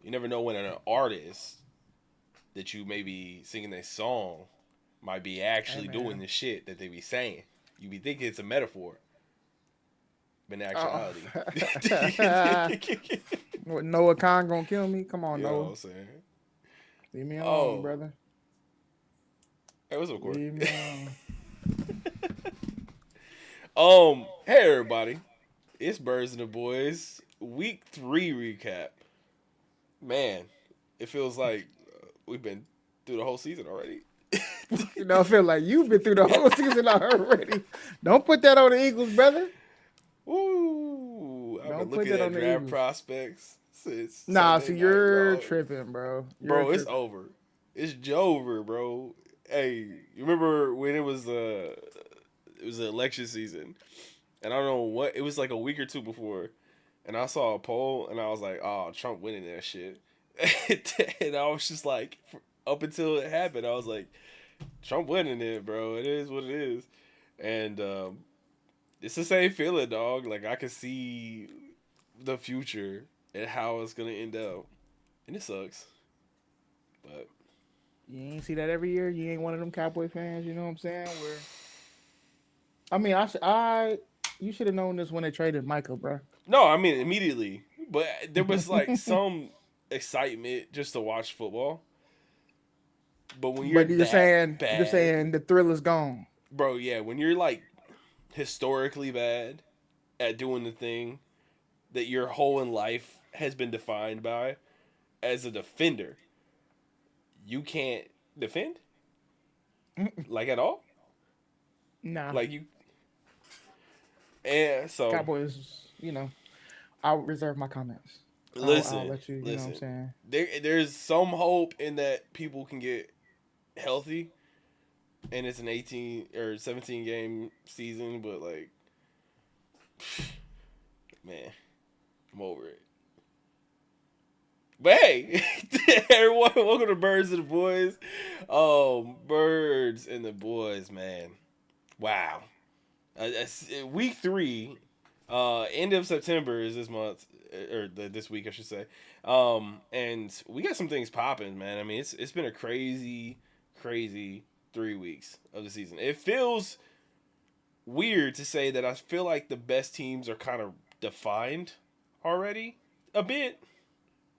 You never know when an artist that you may be singing a song might be Hey actually doing man. the shit that they be saying. You be thinking it's a metaphor, but in Oh. actuality, What, Noah Khan gonna kill me? Come on, you know what Noah. I'm saying? Leave me alone, Oh, brother. hey, what's up, Corey? Leave me alone. Hey everybody, it's Birds and the Boys Week 3 recap. Man, it feels like we've been through the whole season already. You know, I feel like you've been through the whole season already. Don't put that on the Eagles, brother. Ooh, I've been Don't put looking that at on the draft Eagles. prospects since Nah, Sunday see, night, you're dog. tripping, bro. You're Bro, it's tripping. over. It's Jover, bro. Hey, you remember when it was the election season, and I don't know what it was like a week or two before, and I saw a poll, and I was like, oh, Trump winning that shit, and I was just like, up until it happened, I was like, Trump winning it, bro. It is what it is, and it's the same feeling, dog. Like I can see the future and how it's gonna end up, and it sucks, but. You ain't see that every year. You ain't one of them Cowboy fans. You know what I'm saying? Where I mean, you should have known this when they traded Michael, bro. No, I mean immediately. But there was like some excitement just to watch football. But when you're But that you're bad, saying the thrill is gone. bro, yeah, when you're like historically bad at doing the thing that your whole in life has been defined by as a defender, you can't defend like at all. Nah, Like you, and so Cowboys. I'll reserve my comments. I'll listen, let you. You know what I'm listen. saying? There's some hope in that people can get healthy and it's an 18 or 17 game season, but like, man, I'm over it. But hey, everyone, welcome to Birds and the Boys. Birds and the Boys, man. Wow. Week 3, end of September is this month, or this week, I should say. And we got some things popping, man. I mean, it's been a crazy, crazy 3 weeks of the season. It feels weird to say that I feel like the best teams are kind of defined already a bit,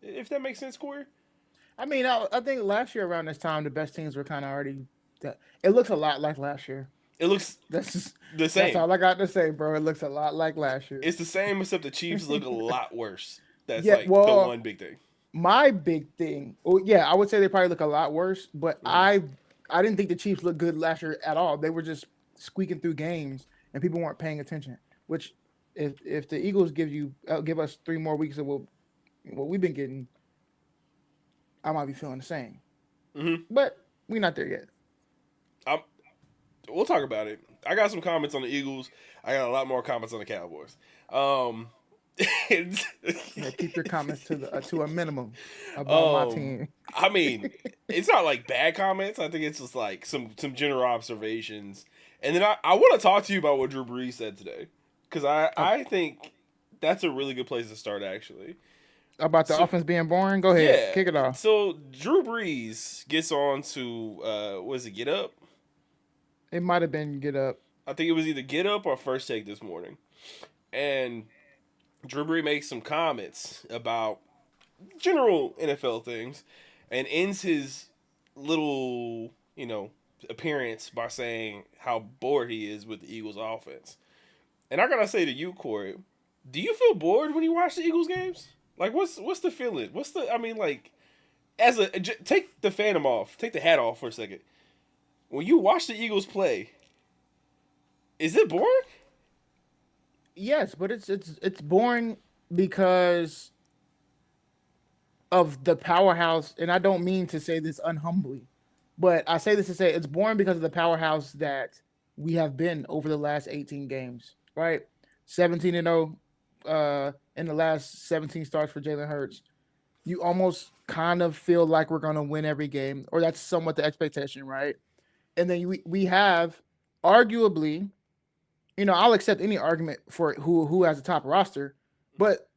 if that makes sense, Corey. I mean, I think last year around this time, the best teams were kind of already. It looks a lot like last year. It looks That's just, the that's same. all I got to say, bro. It looks a lot like last year. It's the same, except the Chiefs look a lot worse. That's Yeah, like the well, one big thing. my big thing. Well, yeah, I would say they probably look a lot worse, but Mm-hmm. I didn't think the Chiefs looked good last year at all. They were just squeaking through games, and people weren't paying attention. Which, if the Eagles give us 3 more weeks of what we've been getting, I might be feeling the same. Mm-hmm. But we're not there yet. I'm, we'll talk about it. I got some comments on the Eagles. I got a lot more comments on the Cowboys. Um, Yeah, keep your comments to a minimum about my um, team. I mean, it's not like bad comments. I think it's just like some general observations. And then I want to talk to you about what Drew Brees said today, because I Okay. think that's a really good place to start actually. About the So offense being boring, go ahead, yeah, kick it off. so Drew Brees gets on to was it Get Up? It might have been get up. I think it was either Get Up or First Take this morning, and Drew Brees makes some comments about general NFL things, and ends his little appearance by saying how bored he is with the Eagles offense. And I gotta say to you, Corey, do you feel bored when you watch the Eagles games? Like, what's the feeling? What's the I mean, like, take the phantom off, take the hat off for a second. When you watch the Eagles play, is it boring? Yes, but it's boring because of the powerhouse, and I don't mean to say this unhumbly, but I say this to say it's boring because of the powerhouse that we have been over the last 18 games, right? 17-0 in the last 17 starts for Jalen Hurts. You almost kind of feel like we're going to win every game, or that's somewhat the expectation, right? And then we have arguably, I'll accept any argument for who has the top roster, but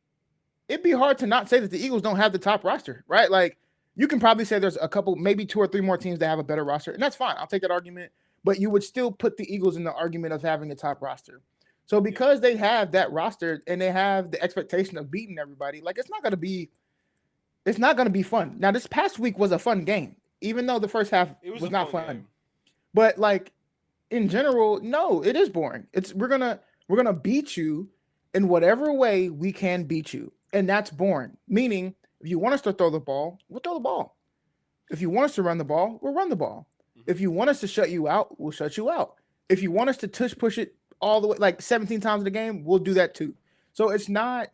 it'd be hard to not say that the Eagles don't have the top roster, right? Like you can probably say there's a couple, maybe two or three more teams that have a better roster, and that's fine. I'll take that argument. But you would still put the Eagles in the argument of having the top roster. So Yeah. because they have that roster and they have the expectation of beating everybody, like it's not gonna be fun. Now this past week was a fun game, even though the first half It was was a not fun fun. game. But like in general, no, it is boring. It's we're gonna beat you in whatever way we can beat you, and that's boring. Meaning, if you want us to throw the ball, we'll throw the ball. If you want us to run the ball, we'll run the ball. Hmm. If you want us to shut you out, we'll shut you out. If you want us to tush push it all the way like 17 times in the game, we'll do that too. So it's not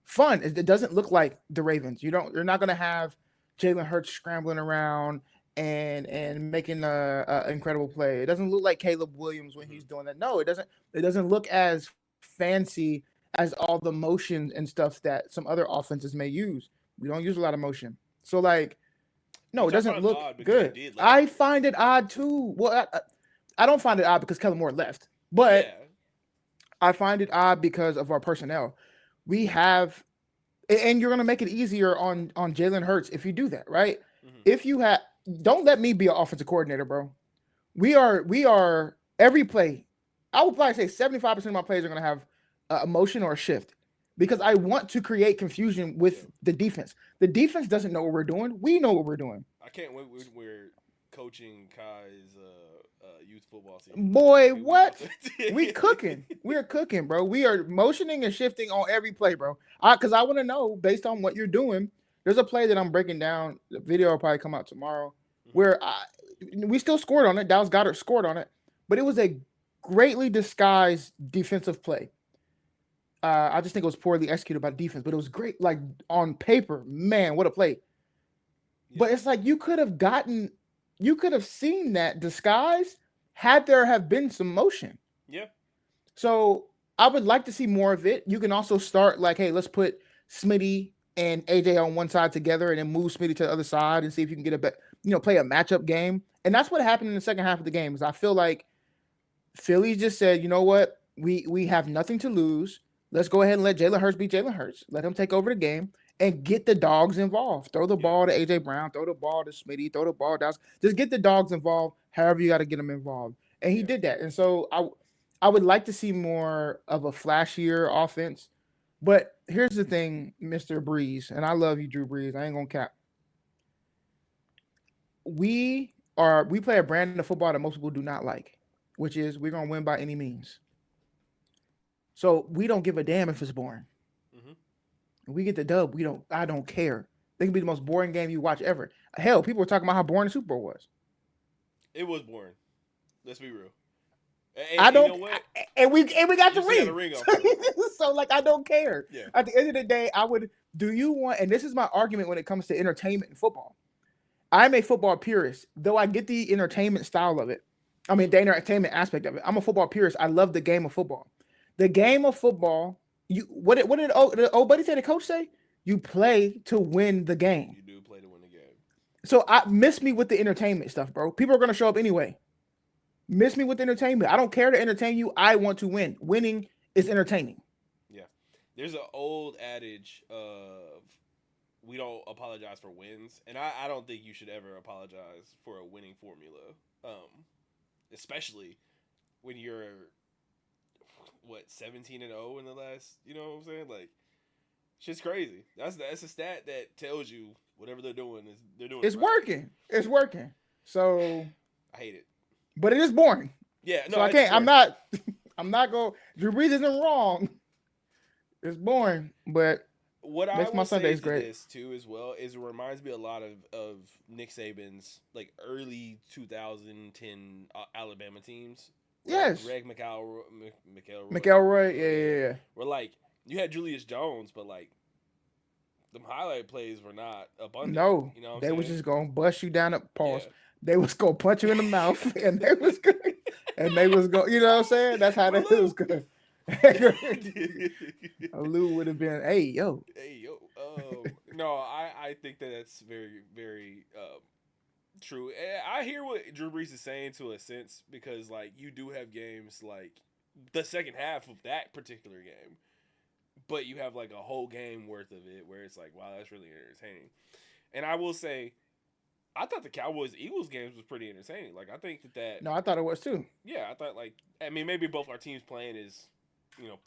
fun. It doesn't look like the Ravens. You're not gonna have Jalen Hurts scrambling around and making a incredible play. It doesn't look like Caleb Williams when Hmm. he's doing that. No, it doesn't. It doesn't look as fancy as all the motion and stuff that some other offenses may use. We don't use a lot of motion. So like no, it Which I doesn't find look odd because you good. did last I year. find it odd too. Well, I don't find it odd because Kellen Moore left, but Yeah. I find it odd because of our personnel. We have, and you're gonna make it easier on Jalen Hurts if you do that, right? Hmm. If you have, don't let me be an offensive coordinator, bro. We are every play. I would probably say 75% of my plays are gonna have a motion or a shift because I want to create confusion Yeah. with the defense. The defense doesn't know what we're doing. We know what we're doing. I can't wait. We're coaching Kai's youth football team. Boy, We about what? We cooking. We're cooking, bro. We are motioning and shifting on every play, bro. Because I want to know based on what you're doing. There's a play that I'm breaking down. The video will probably come out tomorrow, Hmm. where we still scored on it. Dallas Goddard scored on it, but it was a greatly disguised defensive play. I just think it was poorly executed by defense, but it was great. Like on paper, man, what a play! Yeah. But it's like you could have seen that disguise had there have been some motion. Yeah. So I would like to see more of it. You can also start like, hey, let's put Smitty and AJ on one side together, and then move Smitty to the other side and see if you can get a play a matchup game. And that's what happened in the second half of the game. Is I feel like Philly just said, you know what, we have nothing to lose. Let's go ahead and let Jalen Hurts be Jalen Hurts. Let him take over the game and get the dogs involved. Throw the Yeah. ball to AJ Brown. Throw the ball to Smitty. Throw the ball down. Just get the dogs involved. However you got to get them involved. And he Yeah. did that. And so I would like to see more of a flashier offense. But here's the thing, Mr. Breeze, and I love you, Drew Brees. I ain't gonna cap. We play a brand of football that most people do not like, which is we're gonna win by any means. So we don't give a damn if it's boring. Hmm. We get the dub. We don't. I don't care. It can be the most boring game you watch ever. Hell, people were talking about how boring the Super Bowl was. It was boring. Let's be real. I And you don't. know what? And we got You the still got a ring. ring off of it. So like, I don't care. Yeah. At the end of the day, I would. Do you want? And this is my argument when it comes to entertainment in football. I'm a football purist, though I get the entertainment style of it. I mean, the entertainment aspect of it. I'm a football purist. I love the game of football. The game of football. What did the old buddy say? The coach say you play to win the game. You do play to win the game. So I miss me with the entertainment stuff, bro. People are gonna show up anyway. Miss me with the entertainment. I don't care to entertain you. I want to win. Winning is entertaining. Yeah. There's an old adage of we don't apologize for wins, and I don't think you should ever apologize for a winning formula, especially when you're 17-0 in the last. You know what I'm saying? Like shit's crazy. That's a stat that tells you whatever they're doing is they're doing It's it right. working. It's working. So, I hate it. but it is boring. Yeah, no, So I it's can't. I'm boring. not. I'm not going. Drew Brees isn't wrong. It's boring, but What I makes my will say Sundays to great. this too as well is it reminds me a lot of Nick Saban's like early 2010 Alabama teams. Yes. Greg McElroy. McElroy. Yeah. Where like you had Julius Jones, but like them highlight plays were not abundant. No, You know what I'm they was saying? just gonna bust you down at Yeah. pause. They was gonna punch you in the mouth, and they was good. And they was going. You know what I'm saying? That's how that was good. Lou would have been, hey yo. Hey yo, no, I think that that's very very true. And I hear what Drew Brees is saying to a sense because like you do have games like the second half of that particular game, but you have like a whole game worth of it where it's like, wow, that's really entertaining. And I will say, I thought the Cowboys Eagles games was pretty entertaining. Like I think that No, I thought it was too. yeah, I thought like I mean maybe both our teams playing is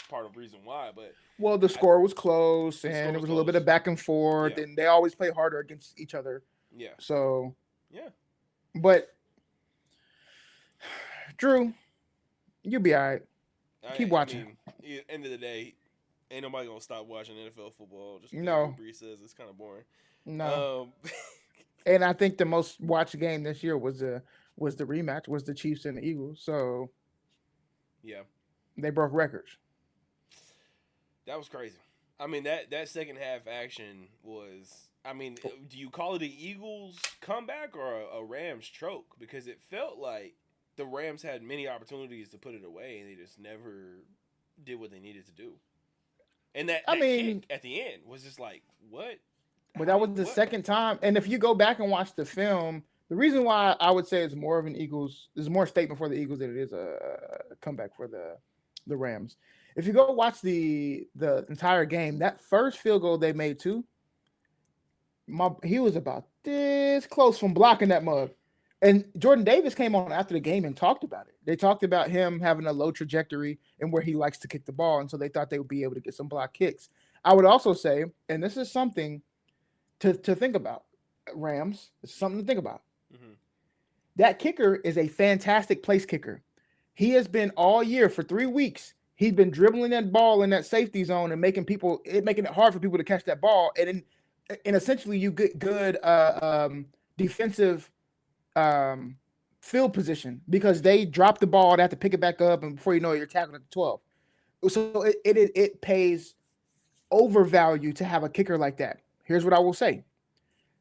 part of the reason why, but Well, the I score was close, the score and it was was a little bit of close. back and forth, Yeah, and they always play harder against each other. yeah, So, yeah. but Drew, you'll be all right. Keep I watching. mean, end of the day, ain't nobody gonna stop watching NFL football just because Drew No, Brees says it's kind of boring. no. Um, And I think the most watched game this year was the rematch, was the Chiefs and the Eagles. So yeah, they broke records. that was crazy. I mean that second half action was. I mean, do you call it an Eagles comeback or a Rams choke? Because it felt like the Rams had many opportunities to put it away, and they just never did what they needed to do. And I that mean, kick at the end was just like, what? but How that did was the what? second time. And if you go back and watch the film, the reason why I would say it's more of an Eagles is more statement for the Eagles than it is a comeback for the Rams. If you go watch the entire game, that first field goal they made too, he was about this close from blocking that mug. And Jordan Davis came on after the game and talked about it. They talked about him having a low trajectory and where he likes to kick the ball, and so they thought they would be able to get some block kicks. I would also say, and this is something to think about, Rams. It's something to think about. Mm-hmm. That kicker is a fantastic place kicker. He has been all year for 3 weeks. He's been dribbling that ball in that safety zone and making it hard for people to catch that ball. And essentially you get good defensive um, field position because they drop the ball, they have to pick it back up, and before you know it, you're tackled at the 12. So it pays overvalue to have a kicker like that. Here's what I will say: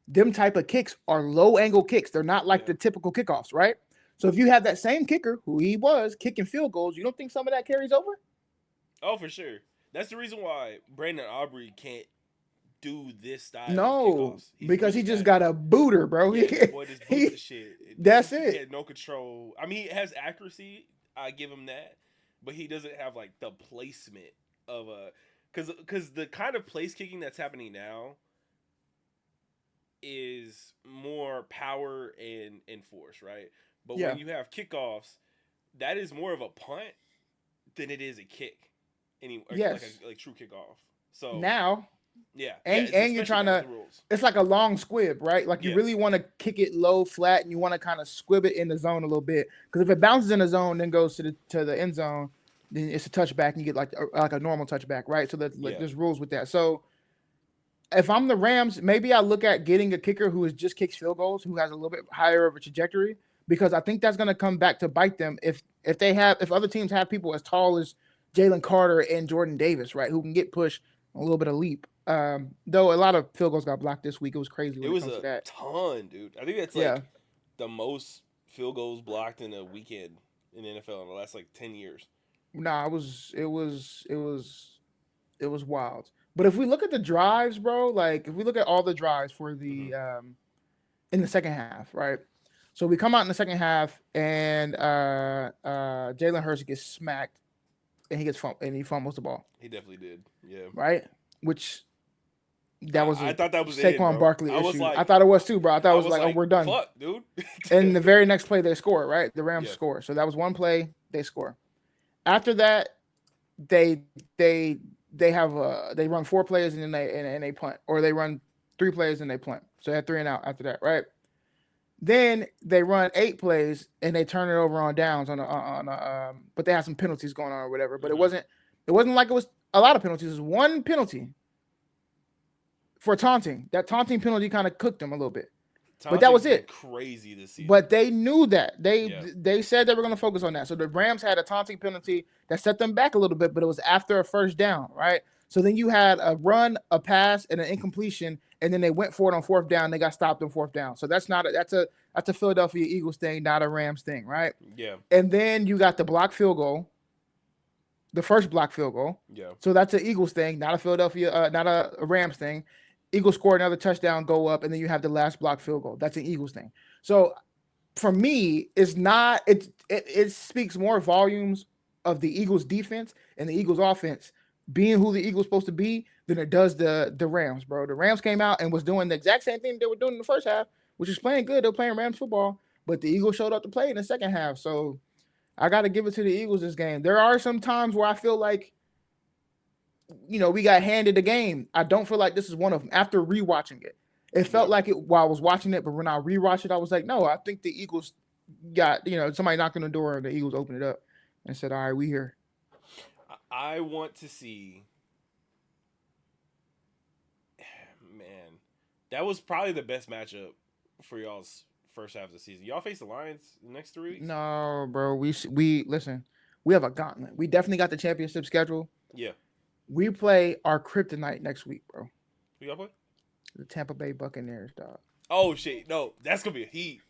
them type of kicks are low angle kicks. They're not like Yeah. the typical kickoffs, right? So if you have that same kicker, who he was, kicking field goals, you don't think some of that carries over? Oh, for sure. That's the reason why Brandon Aubrey can't do this style of No, kickoffs. He's because he really just bad. got a booter, bro. Yeah, the boy just boots the shit. That's He it. had no control. I mean, he has accuracy. I give him that, but he doesn't have like the placement of a because the kind of place kicking that's happening now is more power and force, right? But Yeah. when you have kickoffs, that is more of a punt than it is a kick, like Yes. a like true kickoff. So Now, yeah, yeah, and it's and you're especially trying now with to. the rules. It's like a long squib, right? Like you Yeah, really want to kick it low, flat, and you want to kind of squib it in the zone a little bit. Because if it bounces in the zone, then goes to the end zone, then it's a touchback, and you get like a normal touchback, right? So that like yeah, there's rules with that. So if I'm the Rams, maybe I look at getting a kicker who is just kicks field goals, who has a little bit higher of a trajectory, because I think that's going to come back to bite them if other teams have people as tall as Jalen Carter and Jordan Davis, right, who can get pushed a little bit of leap. Though a lot of field goals got blocked this week, it was crazy it when it was comes to a that. ton, dude. I think that's Yeah, like the most field goals blocked in a weekend in the NFL in the last like 10 years. nah, it was wild. But if we look at the drives, bro, like if we look at all the drives for Hmm. the in the second half, right? So we come out in the second half, and Jalen Hurts gets smacked, and he fumbles the ball, He definitely did. Yeah, right? Which that was I a thought that was the end, Saquon bro. Barkley I was issue. I like, thought it was too, bro. I thought it I was was like, oh, like, we're done. fuck, dude. And the very next play they score, right? The Rams Yeah, score. So that was one play they score. After that, they they they run four plays and then they punt, or they run three plays and they punt. So they had three and out after that, right? Then they run eight plays and they turn it over on downs but they had some penalties going on or whatever. But it hmm wasn't like it was a lot of penalties. It was one penalty for taunting. That taunting penalty kind of cooked them a little bit. But that was Taunting's been it. crazy this season. But they knew that. They Yeah, they said they were going to focus on that. So the Rams had a taunting penalty that set them back a little bit, but it was after a first down, right? So then you had a run, a pass, and an incompletion, and then they went for it on fourth down. They got stopped on fourth down. So that's a Philadelphia Eagles thing, not a Rams thing, right? yeah, And then you got the block field goal, the first block field goal. yeah. So that's an Eagles thing, not a Rams thing. Eagles score another touchdown, go up, and then you have the last block field goal. That's an Eagles thing. So for me, it's not it speaks more volumes of the Eagles defense and the Eagles offense being who the Eagles supposed to be than it does the Rams, bro. The Rams came out and was doing the exact same thing they were doing in the first half, which is playing good. They're playing Rams football, but the Eagles showed up to play in the second half. So I got to give it to the Eagles this game. There are some times where I feel like, we got handed the game. I don't feel like this is one of them. After rewatching it, it felt Yeah. like it while I was watching it, but when I rewatched it, I was like, no, I think the Eagles got, somebody knocked on the door and the Eagles opened it up and said, all right, we here. I want to see. Man, that was probably the best matchup for y'all's first half of the season. Y'all face the Lions the next 3 weeks. No, bro. We listen. We have a gauntlet. We definitely got the championship schedule. Yeah. We play our kryptonite next week, bro. Who y'all play? The Tampa Bay Buccaneers, dog. Oh shit! No, that's gonna be a heat.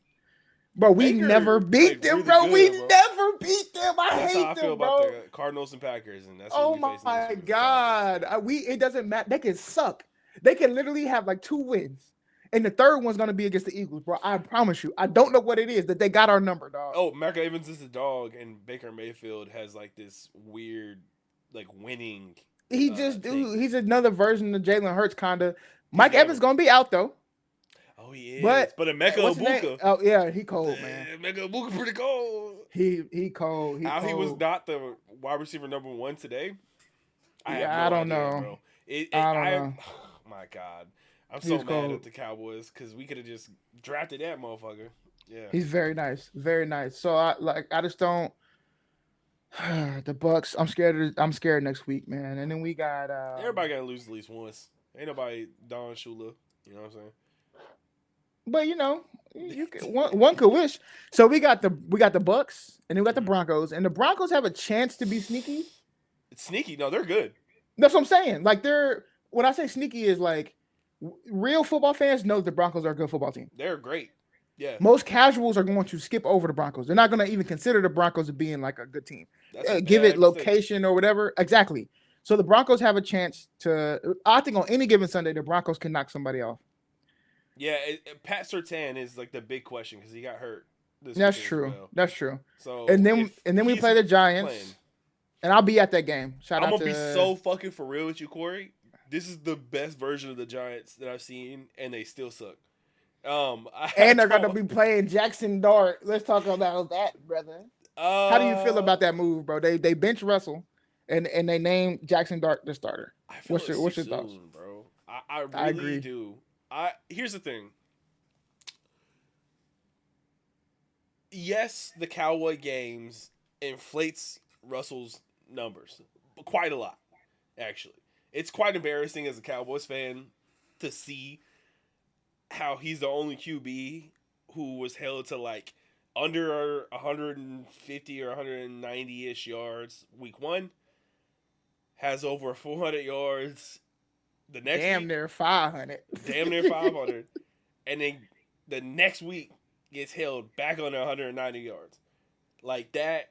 Bro, we Baker never beat played them, really bro. good, We bro. never beat them. I That's how I hate feel them, about bro. the Cardinals and Packers, and that's what Oh we face next my week. god. It doesn't matter. They can suck. They can literally have like 2 wins. And the third one's gonna be against the Eagles, bro. I promise you. I don't know what it is that they got our number, dog. Oh, Mark Evans is the dog, and Baker Mayfield has like this weird, like winning. Thing. He's another version of Jalen Hurts, kinda. He's Mike never. Evans gonna be out though. Oh, he is. But Emeka what's his name? Ibuka. Oh yeah, he cold, man. Emeka Ibuka pretty cold. He cold. How cold. he was not the wide receiver number 1 today? I don't know. Bro. I don't know. Oh my god, I'm so mad at the Cowboys because we could have just drafted that motherfucker. Yeah, he's very nice, very nice. So I just don't. The Bucks. I'm scared. I'm scared next week, man. And then we got. Everybody gotta lose at least once. Ain't nobody Don Shula. You know what I'm saying? But you can, one could wish. So we got the Bucks, and then we got the Broncos, and the Broncos have a chance to be sneaky. It's sneaky. No, they're good. That's what I'm saying. Like when I say sneaky is like real football fans know the Broncos are a good football team. They're great. Yeah. Most casuals are going to skip over the Broncos. They're not going to even consider the Broncos as being like a good team. Give it location or whatever. Exactly. So the Broncos have a chance to. I think on any given Sunday, the Broncos can knock somebody off. Yeah, Pat Surtain is like the big question because he got hurt. That's true. Well. That's true. So and then we play the Giants, and I'll be at that game. I'm gonna be so fucking for real with you, Corey. This is the best version of the Giants that I've seen, and they still suck. And they're gonna be playing Jackson Dart. Let's talk about that, brother. How do you feel about that move, bro? They bench Russell, and they name Jackson Dart the starter. What's your thoughts, bro? I really agree. Do. Here's the thing. Yes, the Cowboy games inflates Russell's numbers quite a lot. Actually, it's quite embarrassing as a Cowboys fan to see how he's the only QB who was held to like under 150 or 190-ish yards week 1, has over 400 yards the next week, near 500. Damn near 500. And then the next week gets held back under 190 yards. Like that,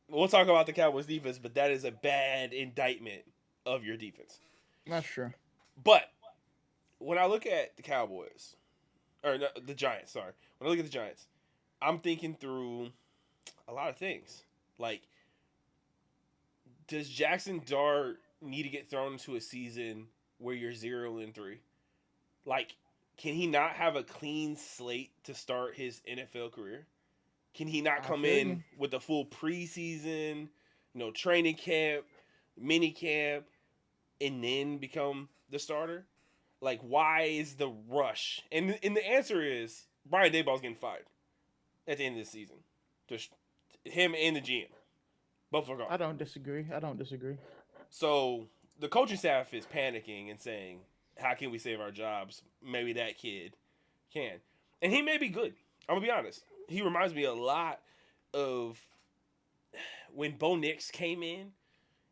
we'll talk about the Cowboys defense, but that is a bad indictment of your defense. That's true. But when I look at the Cowboys, or no, the Giants, sorry. When I look at the Giants, I'm thinking through a lot of things. Like, does Jackson Dart need to get thrown into a season where you're 0-3? Like, can he not have a clean slate to start his NFL career? Can he not come in with a full preseason, training camp, mini camp, and then become the starter? Like, why is the rush? And the answer is Brian Daboll's getting fired at the end of the season. Just him and the GM. Both are gone. I don't disagree. So the coaching staff is panicking and saying, how can we save our jobs? Maybe that kid can. And he may be good. I'm going to be honest. He reminds me a lot of when Bo Nix came in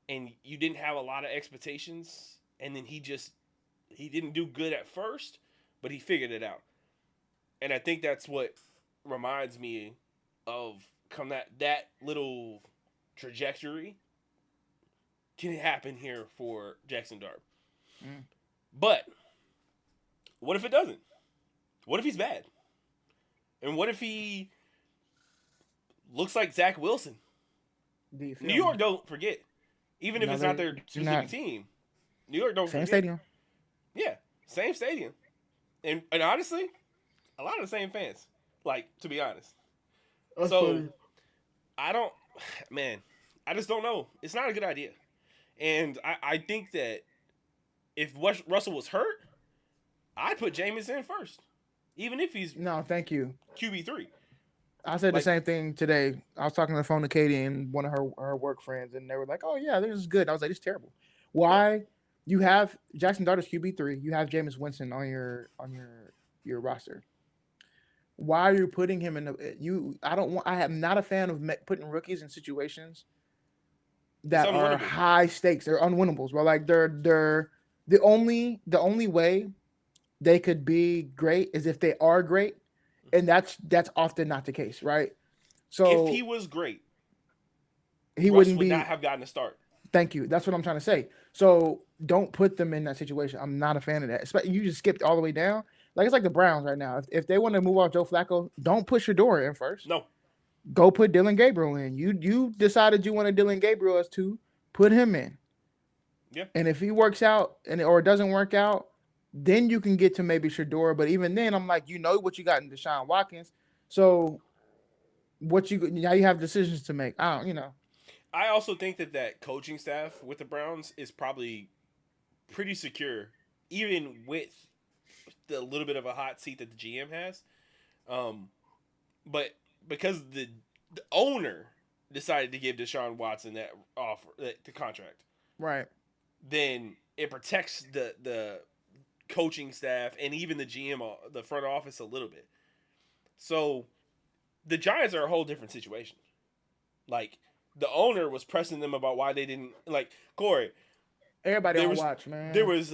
and you didn't have a lot of expectations, and then he didn't do good at first, but he figured it out. And I think that's what reminds me of that little trajectory can happen here for Jackson Dart. But what if it doesn't? What if he's bad? And what if he looks like Zach Wilson? New York, don't forget, even if No, it's not they their do not. specific team. New York don't Same forget. stadium. Yeah, same stadium, and honestly, a lot of the same fans. Like, to be honest, That's so funny. I don't, man, I just don't know. It's not a good idea, and I think that if Russell was hurt, I'd put Jameis in first, even if he's No, thank you. QB3. I said the Like, same thing today. I was talking on the phone to Katie and one of her work friends, and they were like, "Oh yeah, this is good." I was like, "It's terrible. yeah, Why? You have Jackson Darter's QB3. You have Jameis Winston on your roster. Why are you putting him in the you? I don't want. I am not a fan of putting rookies in situations it's that are unwinnable. high stakes. They're unwinnables. Bro. Like they're the only way they could be great is if they are great, and that's often not the case, right? If he So was great, he Russ wouldn't would not be. have gotten a start. Thank you. That's what I'm trying to say. So don't put them in that situation. I'm not a fan of that. You just skipped all the way down. Like it's like the Browns right now. If they want to move off Joe Flacco, don't put Shador in first. No, Go put Dylan Gabriel in. You decided you wanted Dylan Gabriel as two. Put him in. yeah, And if he works out or it doesn't work out, then you can get to maybe Shador. But even then, I'm like, you know what you got in Deshaun Watkins. So what you now you have decisions to make. I don't. I also think that coaching staff with the Browns is probably pretty secure, even with the little bit of a hot seat that the GM has. Um, but because the owner decided to give Deshaun Watson that offer, the contract, Right. then it protects the coaching staff and even the GM, the front office a little bit. So the Giants are a whole different situation. Like, the owner was pressing them about why they didn't like Corey. Everybody There on was watch, there man. was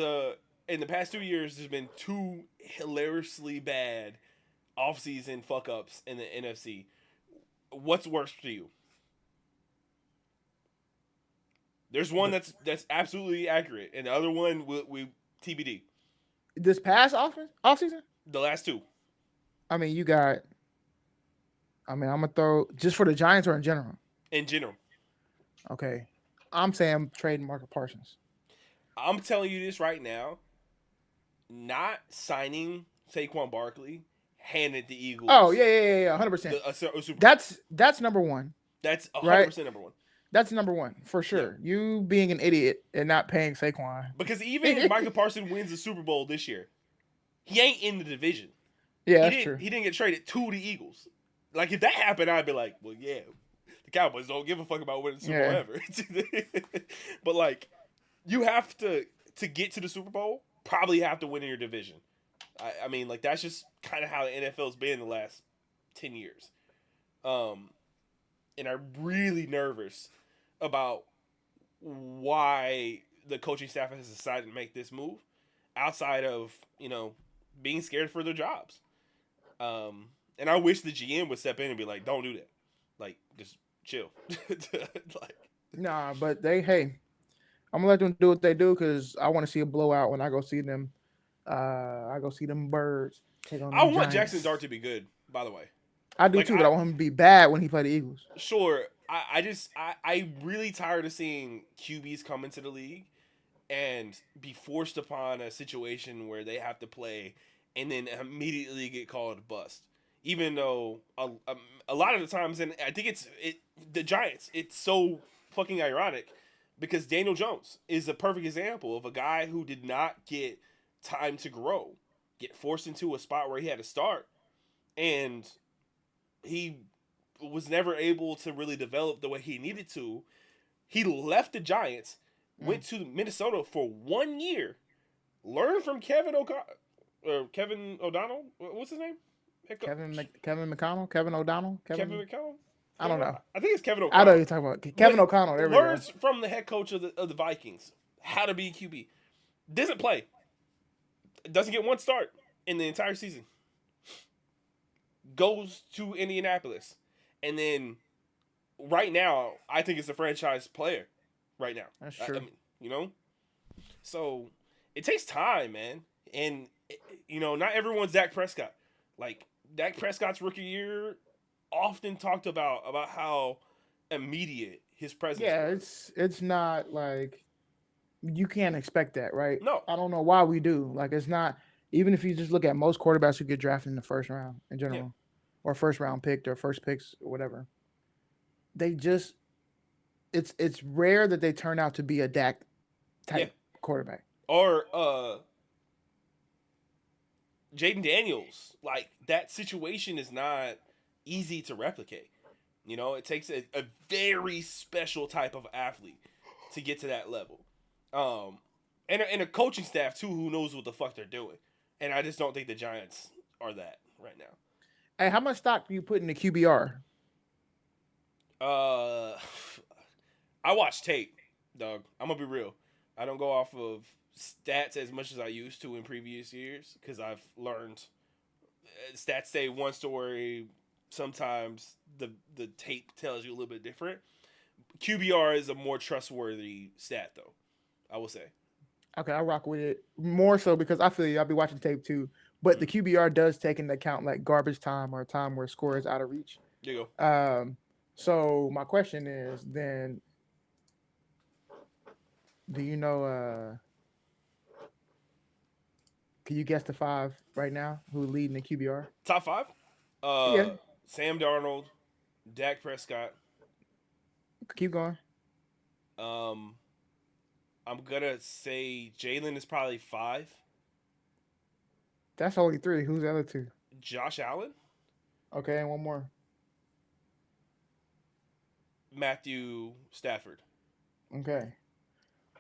in the past 2 years there's been two hilariously bad offseason fuck ups in the NFC. What's worse for you? There's one The, that's absolutely accurate, and the other one we TBD. this past off season, The last two I mean, you got. I mean, I'm gonna throw just for the Giants or in general. in general. Okay, I'm saying trade Marcus Parsons. I'm telling you this right now. Not signing Saquon Barkley handed the Oh Eagles yeah, 100%. a Super Bowl. That's number one, That's right? 100% number one. That's number one for Yeah, sure. You being an idiot and not paying Saquon. because even if Michael Parsons wins the Super Bowl this year, he ain't in the division. Yeah, He that's didn't. true. He didn't get traded to the Eagles. Like, if that happened, I'd be like, well, yeah, the Cowboys don't give a fuck about winning the Super Bowl Yeah, ever. But like, you have to get to the Super Bowl. Probably have to win in your division. I mean, like, that's just kind of how the NFL's been the last 10 years. Um, and I'm really nervous about why the coaching staff has decided to make this move outside of, being scared for their jobs. And I wish the GM would step in and be like, don't do that. Like, just chill. Like, nah, but hey, I'm gonna let them do what they do because I want to see a blowout when I go see them. I go see them birds take on I them want Jackson Giants. Dart to be good, by the way. I do Like, too, but I want him to be bad when he play the Eagles. sure, I really tired of seeing QBs come into the league and be forced upon a situation where they have to play and then immediately get called bust. Even though a lot of the times, and I think the Giants, it's so fucking ironic because Daniel Jones is a perfect example of a guy who did not get time to grow, get forced into a spot where he had to start, and he was never able to really develop the way he needed to. He left the Giants, Mm. went to Minnesota for 1 year, learned from Kevin O'Donnell. What's his name? Kevin McConnell, Kevin O'Donnell, Kevin McConnell. I don't know. I think it's Kevin I know O'Connell. you're talking about Kevin O'Connell. There we go. Learns from the head coach of the Vikings how to be QB. Doesn't play. Doesn't get one start in the entire season. Goes to Indianapolis, and then right now, I think it's a franchise player. Right now, That's I true. mean, so it takes time, man, and not everyone's Dak Prescott. Like, Dak Prescott's rookie year, often talked about how immediate his presence Yeah, was. it's not like you can't expect that, right? No, I don't know why we do. Like it's not even if you just look at most quarterbacks who get drafted in the first round in yeah, general, or first round picked or first picks or whatever. They just it's rare that they turn out to be a Dak yeah. type quarterback. Or Jaden Daniels, like that situation is not easy to replicate. You know, it takes a very special type of athlete to get to that level. Um, and a coaching staff too who knows what the fuck they're doing. And I just don't think the Giants are that right now. Hey, how much stock do you put in the QBR? Uh, I watch tape, dog. I'm gonna be real. I don't go off of stats as much as I used to in previous years because I've learned stats say one story. Sometimes the tape tells you a little bit different. QBR is a more trustworthy stat, though. I will say. Okay, I rock with it more so because I feel you. I'll be watching tape too, but the Mm. QBR does take into account like garbage time or time where score is out of reach. There you go. Um, so my question is then, do you know? Can you guess the five right now who leading the QBR? Top five. Yeah, Sam Darnold, Dak Prescott. keep going. Um, I'm gonna say Jalen is probably five. That's only three. Who's the other two? Josh Allen, Okay, and one more. Matthew Stafford. Okay,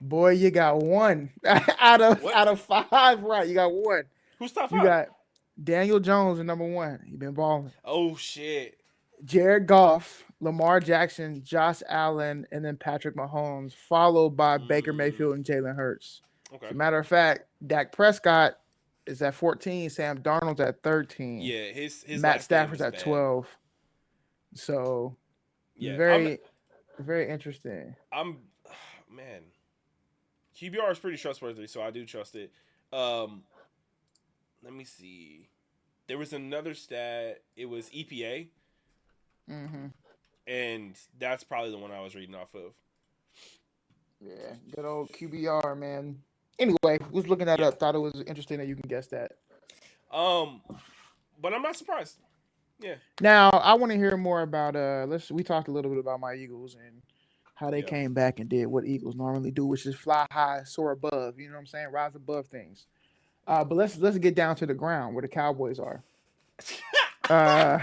boy, you got one out of What? five. Right, you got one. Who's top You five? got Daniel Jones at number one. He been balling. Oh shit. Jared Goff, Lamar Jackson, Josh Allen, and then Patrick Mahomes, followed by Baker Mm, Mayfield and Jalen Hurts. As okay. a matter of fact, Dak Prescott is at 14, Sam Darnold's at 13, Yeah, his Matt last game Stafford's was at bad. 12. So Yeah, very, very interesting. I'm man. QBR is pretty trustworthy, so I do trust it. Um, let me see. There was another stat. It was EPA, Mm-hmm. and that's probably the one I was reading off of. Yeah, good old QBR, man. Anyway, was looking that Yeah. up. Thought it was interesting that you can guess that. Um, but I'm not surprised. Yeah. Now, I want to hear more about let's we talked a little bit about my Eagles and how they Yeah. came back and did what Eagles normally do, which is fly high, soar above, you know what I'm saying? Rise above things. But let's get down to the ground where the Cowboys are. Uh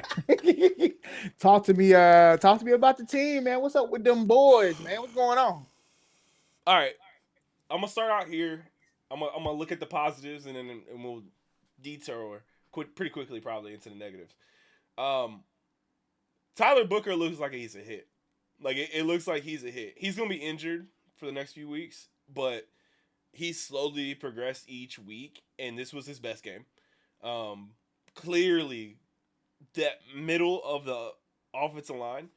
talk to me about the team, man. What's up with them boys, man? What's going on? All right. I'm gonna start out here. I'm gonna look at the positives and then we'll detour pretty quickly probably into the negatives. Um, Tyler Booker looks like he's a hit. Like it looks like he's a hit. He's gonna be injured for the next few weeks, but he's slowly progressed each week, and this was his best game. Clearly, that middle of the offensive line,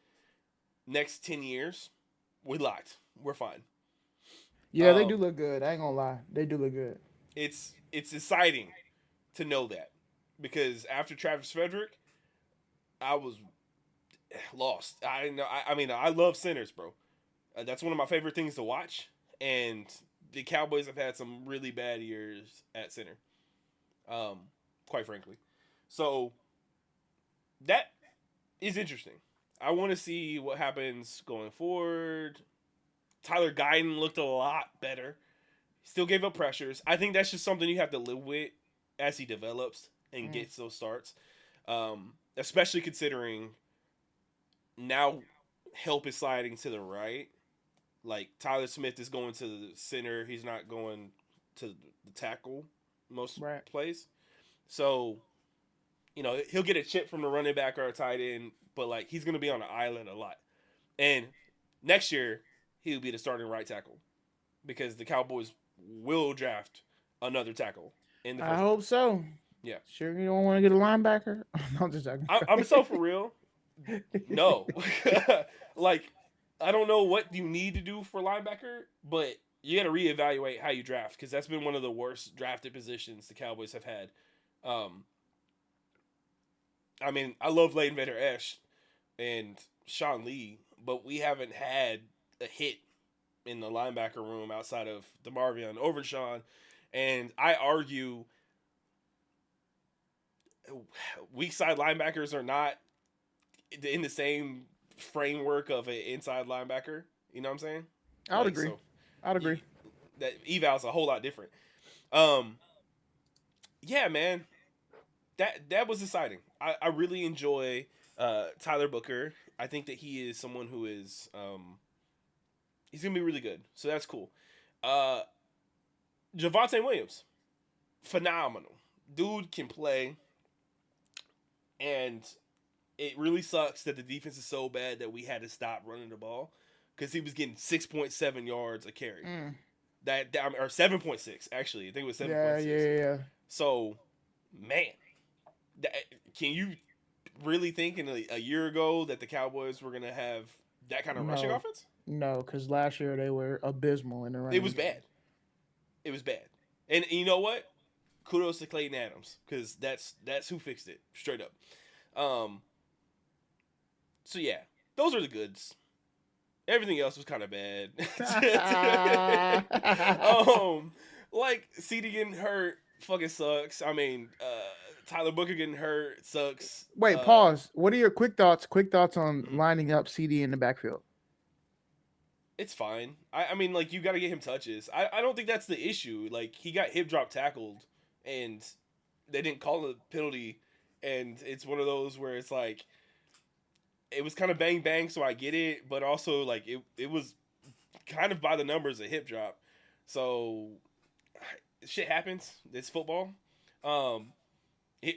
next 10 years, we locked. We're fine. Yeah, they do Um, look good. I ain't gonna lie. They do look good. it's exciting to know that because after Travis Frederick, I was lost. I didn't know. I mean, I love centers, bro. That's one of my favorite things to watch, and the Cowboys have had some really bad years at center. Um, quite frankly, so that is interesting. I want to see what happens going forward. Tyler Guyton looked a lot better. Still gave up pressures. I think that's just something you have to live with as he develops and Mm, gets those starts. Especially considering now help is sliding to the right. Like Tyler Smith is going to the center. He's not going to the tackle most right. plays. So, he'll get a chip from the running back or a tight end, but like he's gonna be on the island a lot. And next year, he'll be the starting right tackle because the Cowboys will draft another tackle in the I first round. hope so. Yeah. Sure, you don't want to get a linebacker? No, I'm just joking. I'm so for real. No. Like, I don't know what you need to do for linebacker, but you got to reevaluate how you draft because that's been one of the worst drafted positions the Cowboys have had. Um, I mean, I love Leighton Vander Esch and Sean Lee, but we haven't had a hit in the linebacker room outside of DeMarvion Overshawn. And I argue weak side linebackers are not in the same framework of an inside linebacker. You know what I'm saying? I would Like, agree. so I'd you, agree. that eval's a whole lot different. Um, yeah, man, that was exciting. I really enjoy Tyler Booker. I think that he is someone who is he's gonna be really good. So that's cool. Uh, Javonte Williams, phenomenal. Dude can play, and it really sucks that the defense is so bad that we had to stop running the ball because he was getting 6.7 yards a carry. Mm. That or 7.6 actually. I think it was seven Yeah, point yeah, six. yeah. So, man, that, can you really think in a year ago that the Cowboys were gonna have that kind of rushing No, offense? no, because last year they were abysmal in the It running was game. bad. It was bad. And you know what? Kudos to Clayton Adams because that's who fixed it straight up. Um. So yeah, those are the goods. Everything else was kind of bad. um, like CD getting hurt fucking sucks. I mean, Tyler Booker getting hurt sucks. Wait, pause. What are your quick thoughts? Quick thoughts on lining up CD in the backfield. It's fine. I mean, like you got to get him touches. I don't think that's the issue. Like he got hip drop tackled, and they didn't call a penalty, and it's one of those where it's like it was kind of bang bang, so I get it, but also like it was kind of by the numbers a hip drop. So shit happens. It's football. Um,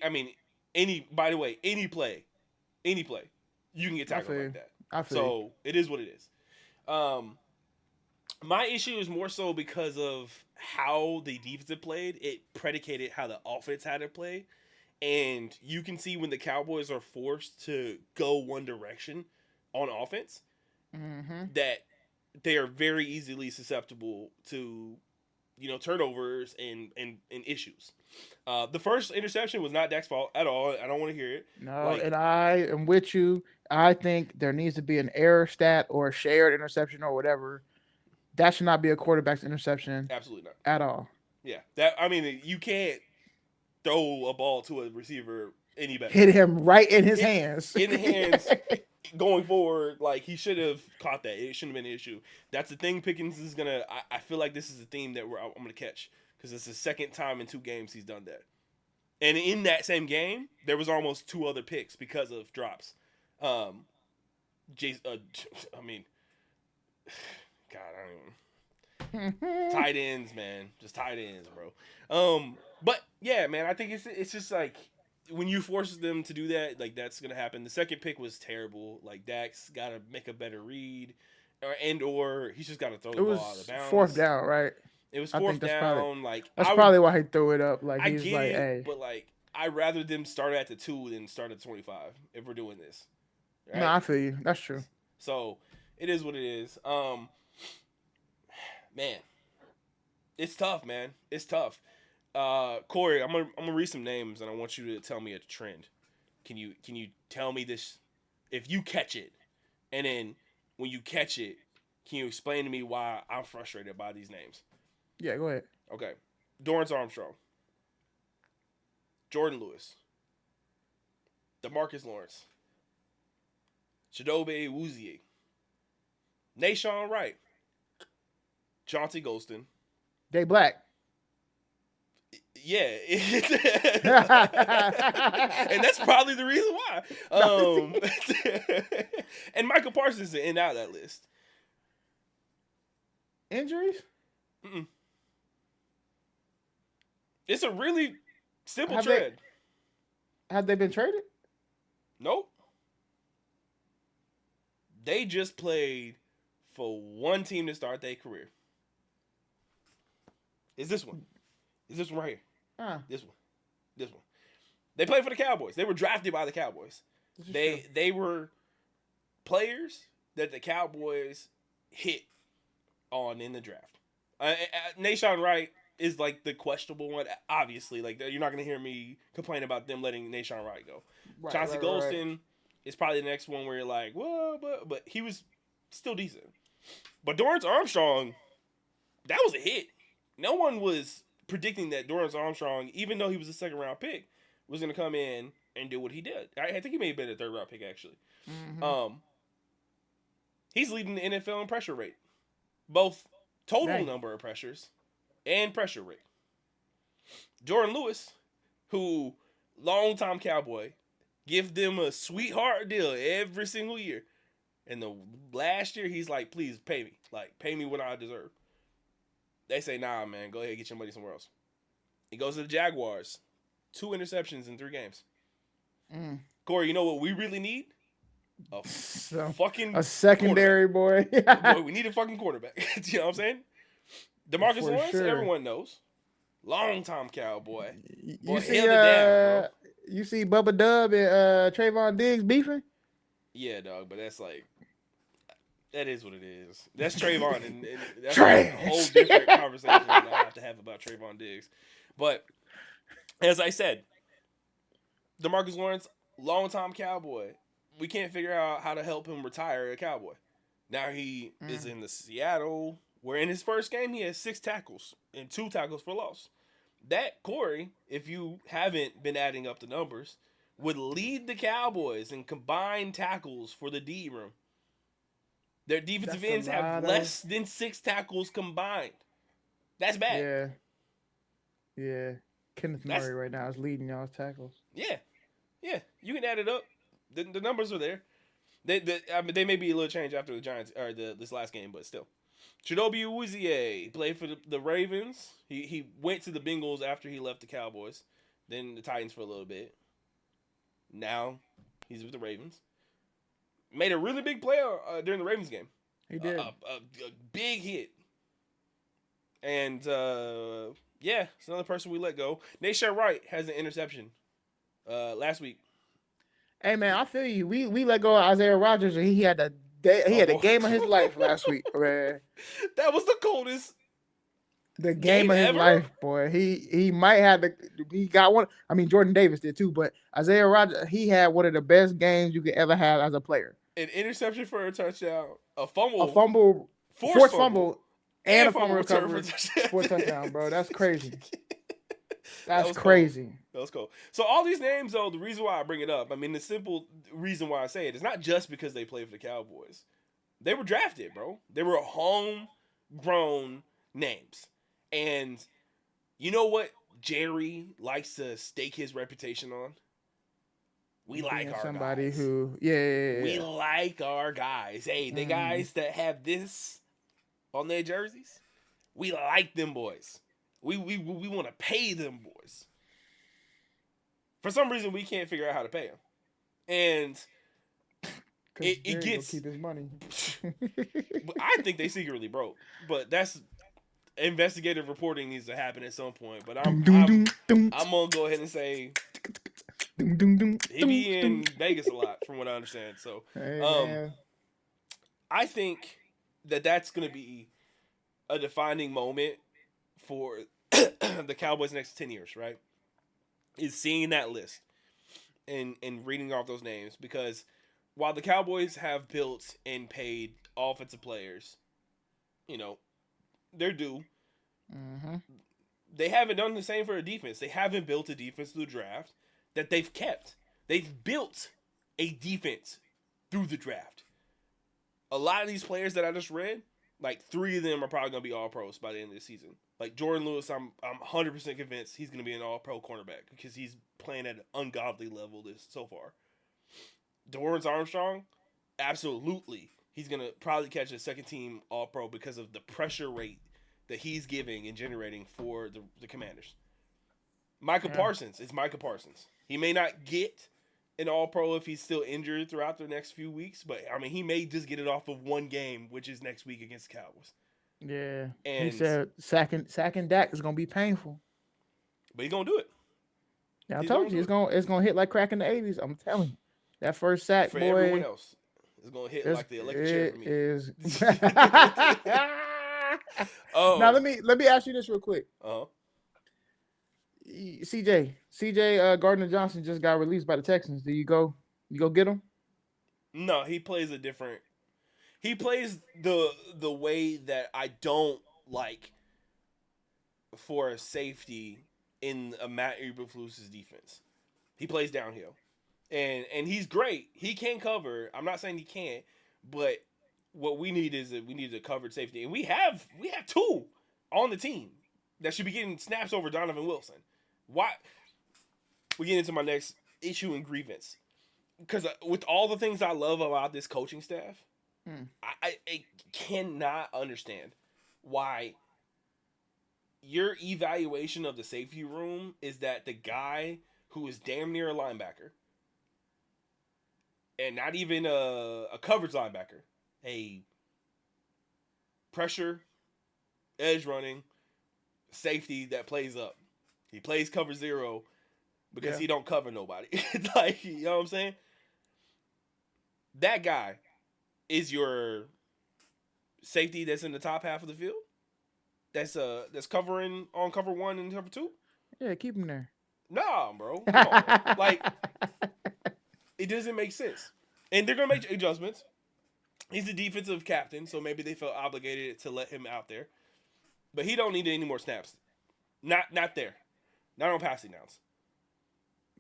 I mean, any by the way, any play, you can get I tackled feel like you. that. I feel you. So it is what it is. Um, my issue is more so because of how the defense played. It predicated how the offense had to play, and you can see when the Cowboys are forced to go one direction on offense Mm-hmm. that they are very easily susceptible to turnovers and issues. The first interception was not Dak's fault at all. I don't want to hear it. No, Like and I am with you. I think there needs to be an error stat or a shared interception or whatever. That should not be a quarterback's interception absolutely not. at all. Yeah, that I mean you can't throw a ball to a receiver any better. Hit him right in his Hit hands. in the hands going forward. Like he should have caught that. It shouldn't have been an issue. That's the thing. Pickens is gonna. I feel like this is a theme that I'm gonna catch because it's the second time in 2 games he's done that. And in that same game, there was almost 2 other picks because of drops. Um, I mean, God, I don't even. Tight ends, man, just tight ends, bro. But yeah, man, I think it's just like when you force them to do that, like that's gonna happen. The second pick was terrible. Like Dak's got to make a better read, or he's just got to throw It the ball out of was fourth bounds. down, right? It was I think fourth that's probably down. Like that's probably why he threw it up. Like I he's get like, it, hey, but like I'd rather them start at the 2 than start at 25 if we're doing this, no, right? I feel you. That's true. So it is what it is. Man, it's tough, man. It's tough. Cori, I'm gonna read some names and I want you to tell me a trend. Can you tell me this if you catch it, and then when you catch it, can you explain to me why I'm frustrated by these names? Yeah, go ahead. Okay, Dorrance Armstrong, Jordan Lewis, DeMarcus Lawrence, Chidobe Awuzie, Nashawn Wright, Chauncey Golston. Day Black. Yeah, and that's probably the reason why. And Michael Parsons is in out of that list. Injuries? Mm-mm. It's a really simple Have trend. Have they been traded? Nope. They just played for one team to start their career. Is this one? Is this one right here? This one. This one. They played for the Cowboys. They were drafted by the Cowboys. They were players that the Cowboys hit on in the draft. Nashawn Wright is like the questionable one. Obviously, like you're not gonna hear me complain about them letting Nashawn Wright go. Chauncey Golston is probably the next one where you're like, whoa, but he was still decent. But Dorrance Armstrong, that was a hit. No one was predicting that Dorrance Armstrong, even though he was a second round pick, was going to come in and do what he did. I think he may have been a third round pick actually. Mm-hmm. Um, he's leading the NFL in pressure rate, both total Dang. number of pressures and pressure rate. Jordan Lewis, who longtime Cowboy, give them a sweetheart deal every single year. And the last year, he's like, please pay me. Like, pay me what I deserve. They say, nah, man, go ahead and get your money somewhere else. He goes to the Jaguars. 2 interceptions in 3 games. Mm. Corey, you know what we really need? A So, fucking a secondary boy. boy, we need a fucking quarterback. You know what I'm saying? DeMarcus For Lawrence, sure. everyone knows. Long-time Cowboy. Boy, You see, held it down, bro. you see Bubba Dub and Trayvon Diggs beefing. Yeah, dog, but that's like, that is what it is. That's Trayvon, and that's Trash. a whole different conversation that I have to have about Trayvon Diggs. But as I said, DeMarcus Lawrence, longtime Cowboy. We can't figure out how to help him retire a Cowboy. Now he is in the Seattle, where in his first game he had 6 tackles and 2 tackles for loss. That, Corey, if you haven't been adding up the numbers, would lead the Cowboys in combined tackles for the D room. Their defensive ends have less than 6 tackles combined. That's bad. Yeah. Kenneth Murray right now is leading y'all's tackles. Yeah. You can add it up. The numbers are there. They may be a little change after the Giants or this last game, but still. Chidobe Awuzie played for the Ravens. He went to the Bengals after he left the Cowboys, then the Titans for a little bit. Now he's with the Ravens. Made a really big play during the Ravens game. He did. A big hit. And it's another person we let go. Nashon Wright has an interception last week. Hey man, I feel you. We let go of Isaiah Rodgers and he had the game of his life last week, man. That was the coldest. The game of his life, boy. He might have he got one. I mean, Jordan Davis did too, but Isaiah Rodgers, he had one of the best games you could ever have as a player. An interception for a touchdown, a fumble, forced fumble, and a fumble recovery for a touchdown. touchdown, bro. That's crazy. That's crazy. Cool. That was cool. So all these names, though, the reason why I bring it up, I mean, the simple reason why I say it is not just because they play for the Cowboys. They were drafted, bro. They were homegrown names. And you know what Jerry likes to stake his reputation on? We like our somebody guys. who, We like our guys. Hey, the guys that have this on their jerseys, we like them boys. We want to pay them boys. For some reason, we can't figure out how to pay them, and it gets keep his money. I think they secretly broke, but that's investigative reporting needs to happen at some point. But I'm gonna go ahead and say he be in Vegas a lot, from what I understand. So, I think that's gonna be a defining moment for the Cowboys' next 10 years, right? Is seeing that list and reading off those names, because while the Cowboys have built and paid offensive players, you know, they're due. Mm-hmm. They haven't done the same for a defense. They haven't built a defense through the draft that they've kept. They've built a defense through the draft. A lot of these players that I just read, like 3 of them are probably going to be all pros by the end of the season. Like Jordan Lewis, I'm 100% convinced he's going to be an all-pro cornerback because he's playing at an ungodly level so far. Dorrance Armstrong, absolutely. He's going to probably catch a second-team all-pro because of the pressure rate that he's giving and generating for the Commanders. Micah Parsons is Micah Parsons. He may not get an all-pro if he's still injured throughout the next few weeks, but, I mean, he may just get it off of one game, which is next week against the Cowboys. Yeah, and he said sacking Dak is gonna be painful, but he's gonna do it. Yeah, I told you it's gonna hit like crack in the 80s. I'm telling you, that first sack, for boy, everyone else, it's gonna hit like the electric chair for me. Is. Now let me ask you this real quick. CJ Gardner Johnson just got released by the Texans. Do you go get him? No, he plays a different. he plays the way that I don't like for a safety in a Matt Eberflus's defense. He plays downhill, and he's great. He can cover. I'm not saying he can't, but what we need is we need a covered safety, and we have two on the team that should be getting snaps over Donovan Wilson. Why? We get into my next issue and grievance because with all the things I love about this coaching staff, Hmm. I cannot understand why your evaluation of the safety room is that the guy who is damn near a linebacker and not even a coverage linebacker, a pressure, edge running, safety that plays up. He plays cover zero because Yeah. he don't cover nobody. Like, you know what I'm saying? That guy is your safety that's in the top half of the field. That's covering on cover one and cover two. Yeah, keep him there. Nah, bro. Come on, man. Like, it doesn't make sense. And they're gonna make adjustments. He's the defensive captain, so maybe they felt obligated to let him out there. But he don't need any more snaps. Not there. Not on passing downs.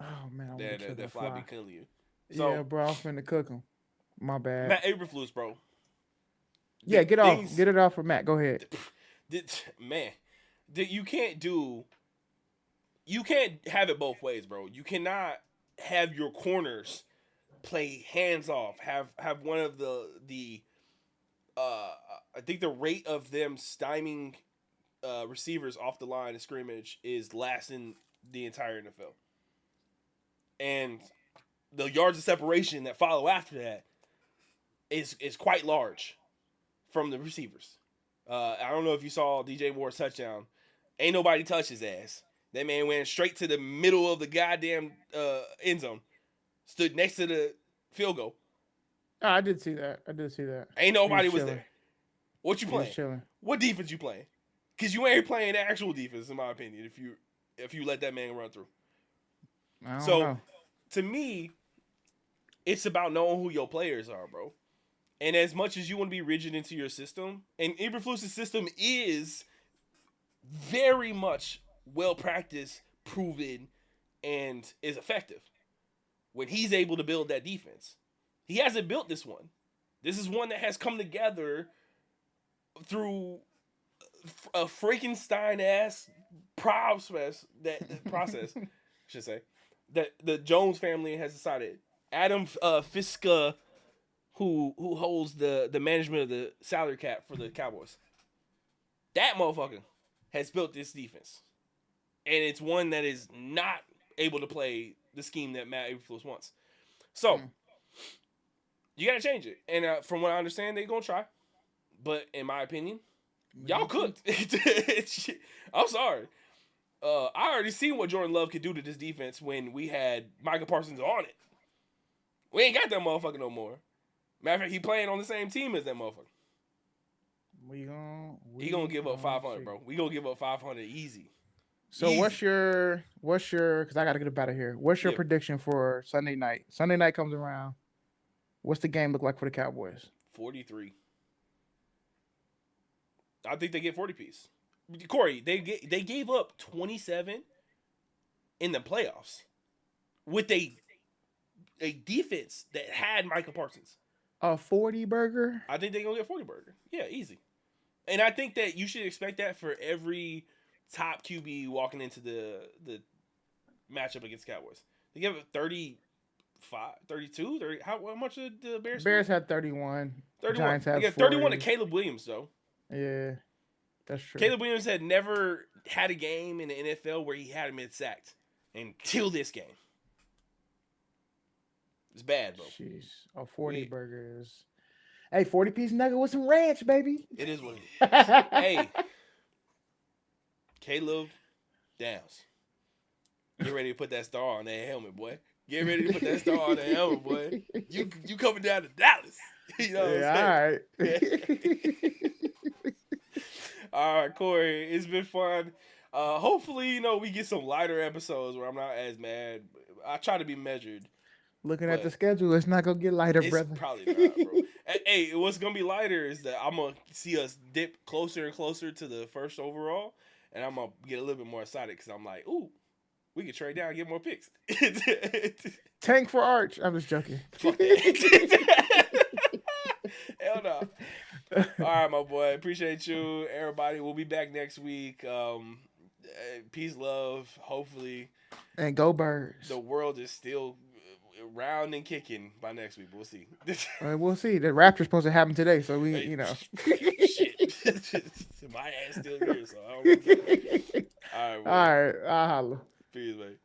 Oh man, I want to kill That that fly fly. be killing you. So Yeah, bro, I'm finna cook him. My bad. Matt Eberflus, bro. Yeah, get off. Things, Get it off for Matt. Go ahead. man, you can't do. You can't have it both ways, bro. You cannot have your corners play hands off. Have one of the I think the rate of them stymieing receivers off the line of scrimmage is last in the entire NFL. And the yards of separation that follow after that is quite large from the receivers. I don't know if you saw DJ Moore's touchdown. Ain't nobody touched his ass. That man went straight to the middle of the goddamn end zone. Stood next to the field goal. Oh, I did see that. I did see that. Ain't He was nobody was chilling. there. What you He was playing? chilling. What defense you playing? Because you ain't playing actual defense, in my opinion, if you let that man run through. I don't So, know. to me, it's about knowing who your players are, bro. And as much as you want to be rigid into your system, and Eberflus's system is very much well practiced, proven, and is effective when he's able to build that defense. He hasn't built this one. This is one that has come together through a Frankenstein ass process I should say that the Jones family has decided. Adam Fiska, who holds the management of the salary cap for the Cowboys, that motherfucker has built this defense, and it's one that is not able to play the scheme that Matt Eberflus wants. So you got to change it, and from what I understand, they're gonna try. But in my opinion, y'all cooked. I'm sorry. I already seen what Jordan Love could do to this defense when we had Micah Parsons on it. We ain't got that motherfucker no more. Matter of fact, he playing on the same team as that motherfucker. He gonna give up 500, bro. We gonna give up 500 easy. So Easy. what's your because I gotta get up out of here. What's your prediction for Sunday night? Sunday night comes around. What's the game look like for the Cowboys? 43. I think they get 40 piece. Cori, they gave up 27 in the playoffs with a defense that had Micah Parsons. A 40 burger? I think they're gonna get 40 burger. Yeah, easy. And I think that you should expect that for every top QB walking into the matchup against Cowboys. They give it 35, 32, 30. How much did the Bears? Bears had 31. 31. Giants had They got 31 to Caleb Williams though. Yeah, that's true. Caleb Williams had never had a game in the NFL where he had him sacked until this game. It's bad, bro. Jeez, a 40 burger is. Hey, 40-piece nugget with some ranch, baby. It is what it is. Hey, Caleb Downs, get ready to put that star on that helmet, boy. Get ready to put that star on that helmet, boy. You coming down to Dallas? You know what I'm saying? All right, Cori, it's been fun. Hopefully, we get some lighter episodes where I'm not as mad. I try to be measured. Looking at the But schedule, it's not gonna get lighter, it's brother. probably not, bro. Hey, what's gonna be lighter is that I'm gonna see us dip closer and closer to the first overall, and I'm gonna get a little bit more excited because I'm like, ooh, we could trade down and get more picks. Tank for Arch. I'm just joking. Fuck that. Hell no. All right, my boy. Appreciate you, everybody. We'll be back next week. Peace, love. Hopefully, And go Birds. the world is still round and kicking by next week. We'll see. We'll see. The Raptors supposed to happen today, so Hey, you know. shit. My ass still here, so I don't really care. All right, All boy. right, I'll holla. Peace, man.